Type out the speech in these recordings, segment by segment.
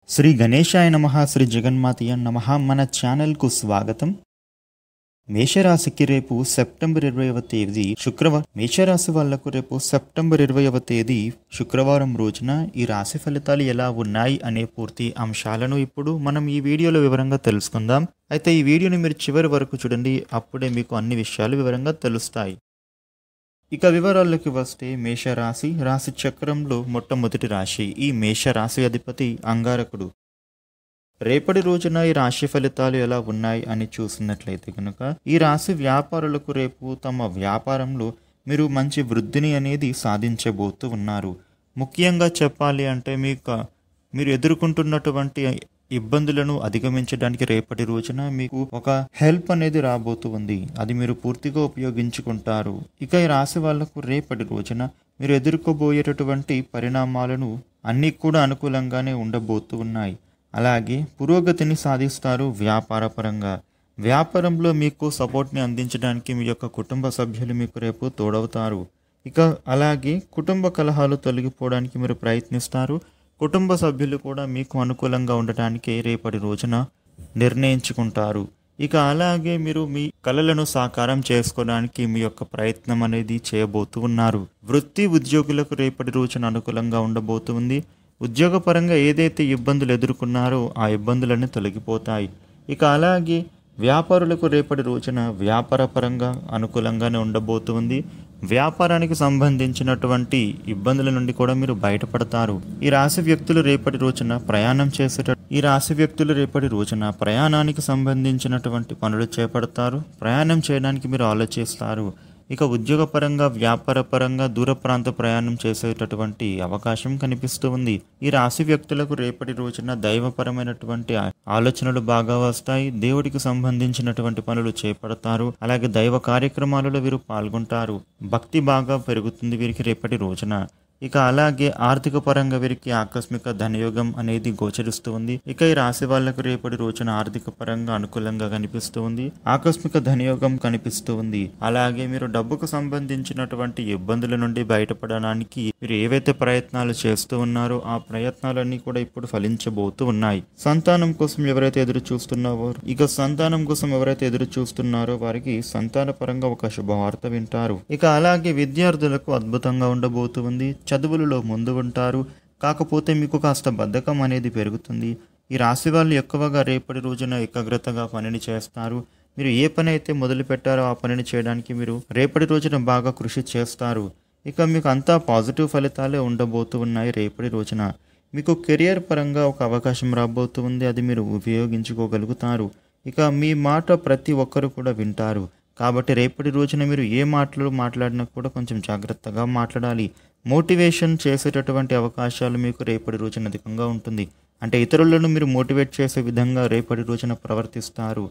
శ్రీ గణేశాయ నమః శ్రీ జగన్మాతయ నమః మన ఛానల్కు స్వాగతం. మేషరాశికి రేపు సెప్టెంబర్ 20వ తేదీ శుక్రవారం. మేషరాశి వాళ్లకు రేపు సెప్టెంబర్ 20వ తేదీ శుక్రవారం రోజున ఈ రాశి ఫలితాలు ఎలా ఉన్నాయి అనే పూర్తి అంశాలను ఇప్పుడు మనం ఈ వీడియోలో వివరంగా తెలుసుకుందాం. అయితే ఈ వీడియోని మీరు చివరి వరకు చూడండి, అప్పుడే మీకు అన్ని విషయాలు వివరంగా తెలుస్తాయి. ఇక వివరాల్లోకి వస్తే మేషరాశి రాశి చక్రంలో మొట్టమొదటి రాశి. ఈ మేషరాశి అధిపతి అంగారకుడు. రేపటి రోజున ఈ రాశి ఫలితాలు ఎలా ఉన్నాయి అని చూసినట్లయితే కనుక ఈ రాశి వ్యాపారులకు రేపు తమ వ్యాపారంలో మీరు మంచి వృద్ధిని అనేది సాధించబోతూ ఉన్నారు. ముఖ్యంగా చెప్పాలి అంటే మీరు ఎదుర్కొంటున్నటువంటి ఇబ్బందులను అధిగమించడానికి రేపటి రోజున మీకు ఒక హెల్ప్ అనేది రాబోతూ ఉంది. అది మీరు పూర్తిగా ఉపయోగించుకుంటారు. ఇక ఈ రాశి వాళ్లకు రేపటి రోజున మీరు ఎదుర్కోబోయేటటువంటి పరిణామాలను అన్నీ కూడా అనుకూలంగానే ఉండబోతూ ఉన్నాయి. అలాగే పురోగతిని సాధిస్తారు. వ్యాపారపరంగా వ్యాపారంలో మీకు సపోర్ట్ని అందించడానికి మీ యొక్క కుటుంబ సభ్యులు మీకు రేపు తోడవుతారు. ఇక అలాగే కుటుంబ కలహాలు తొలగిపోవడానికి మీరు ప్రయత్నిస్తారు. కుటుంబ సభ్యులు కూడా మీకు అనుకూలంగా ఉండటానికి రేపటి రోజున నిర్ణయించుకుంటారు. ఇక అలాగే మీరు మీ కలలను సాకారం చేసుకోవడానికి మీ యొక్క ప్రయత్నం అనేది చేయబోతూ ఉన్నారు. వృత్తి ఉద్యోగులకు రేపటి రోజున అనుకూలంగా ఉండబోతుంది. ఉద్యోగపరంగా ఏదైతే ఇబ్బందులు ఎదుర్కొన్నారో ఆ ఇబ్బందులన్నీ తొలగిపోతాయి. ఇక అలాగే వ్యాపారులకు రేపటి రోజున వ్యాపారపరంగా అనుకూలంగానే ఉండబోతుంది. వ్యాపారానికి సంబంధించినటువంటి ఇబ్బందుల నుండి కూడా మీరు బయటపడతారు. ఈ రాశి వ్యక్తులు రేపటి రోజున ప్రయాణానికి సంబంధించినటువంటి పనులు చేపడతారు. ప్రయాణం చేయడానికి మీరు ఆలోచిస్తారు. ఇక ఉద్యోగపరంగా వ్యాపారపరంగా దూర ప్రాంత ప్రయాణం చేసేటటువంటి అవకాశం కనిపిస్తూ ఉంది. ఈ రాశి వ్యక్తులకు రేపటి రోజున దైవపరమైనటువంటి ఆలోచనలు బాగా వస్తాయి. దేవుడికి సంబంధించినటువంటి పనులు చేపడతారు. అలాగే దైవ కార్యక్రమాలలో వీరు పాల్గొంటారు. భక్తి బాగా పెరుగుతుంది వీరికి రేపటి రోజున. ఇక అలాగే ఆర్థిక పరంగా వీరికి ఆకస్మిక ధనయోగం అనేది గోచరిస్తూ ఉంది. ఇక ఈ రాశి వాళ్లకు రేపటి రోజున ఆర్థిక పరంగా అనుకూలంగా కనిపిస్తూ ఉంది. ఆకస్మిక ధనయోగం కనిపిస్తూ ఉంది. అలాగే మీరు డబ్బుకు సంబంధించినటువంటి ఇబ్బందుల నుండి బయటపడడానికి మీరు ఏవైతే ప్రయత్నాలు చేస్తూ ఉన్నారో ఆ ప్రయత్నాలన్నీ కూడా ఇప్పుడు ఫలించబోతూ ఉన్నాయి. సంతానం కోసం ఎవరైతే ఎదురు చూస్తున్నారో వారికి సంతాన పరంగా ఒక శుభవార్త వింటారు. ఇక అలాగే విద్యార్థులకు అద్భుతంగా ఉండబోతుంది. చదువులలో ముందు ఉంటారు. కాకపోతే మీకు కాస్త బద్ధకం అనేది పెరుగుతుంది. ఈ రాశి వాళ్ళు ఎక్కువగా రేపటి రోజున ఏకాగ్రతగా పనిని చేస్తారు. మీరు ఏ పని అయితే మొదలు పెట్టారో ఆ పనిని చేయడానికి మీరు రేపటి రోజున బాగా కృషి చేస్తారు. ఇక మీకు అంతా పాజిటివ్ ఫలితాలే ఉండబోతూ ఉన్నాయి. రేపటి రోజున మీకు కెరియర్ పరంగా ఒక అవకాశం రాబోతూ ఉంది. అది మీరు ఉపయోగించుకోగలుగుతారు. ఇక మీ మాట ప్రతి ఒక్కరు కూడా వింటారు. కాబట్టి రేపటి రోజున మీరు ఏ మాటలు మాట్లాడినా కూడా కొంచెం జాగ్రత్తగా మాట్లాడాలి. మోటివేషన్ చేసేటటువంటి అవకాశాలు మీకు రేపటి రోజున అధికంగా ఉంటుంది. అంటే ఇతరులను మీరు మోటివేట్ చేసే విధంగా రేపటి రోజున ప్రవర్తిస్తారు.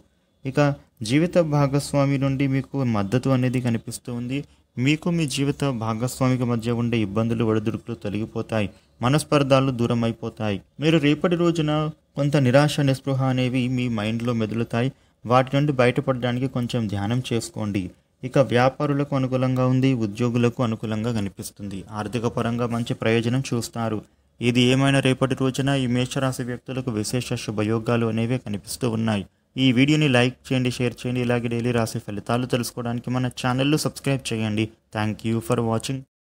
ఇక జీవిత భాగస్వామి నుండి మీకు మద్దతు అనేది కనిపిస్తూ ఉంది. మీకు మీ జీవిత భాగస్వామికి మధ్య ఉండే ఇబ్బందులు ఒడిదుడుకులు తొలగిపోతాయి. మనస్పర్ధాలు దూరం అయిపోతాయి. మీరు రేపటి రోజున కొంత నిరాశ నిస్పృహ అనేవి మీ మైండ్లో మెదులుతాయి. వాటి నుండి బయటపడడానికి కొంచెం ధ్యానం చేసుకోండి. ఇక వ్యాపారులకు అనుకూలంగా ఉంది. ఉద్యోగులకు అనుకూలంగా కనిపిస్తుంది. ఆర్థిక పరంగా మంచి ప్రయోజనం చూస్తారు. ఇది ఏమైనా రేపటి రోజున ఈ మేషరాశి వ్యక్తులకు విశేష శుభయోగాలు అనేవి కనిపిస్తూ ఉన్నాయి. ఈ వీడియోని లైక్ చేయండి, షేర్ చేయండి. ఇలాగే డైలీ రాశి ఫలితాలు తెలుసుకోవడానికి మన ఛానల్ను సబ్స్క్రైబ్ చేయండి. Thank you for watching.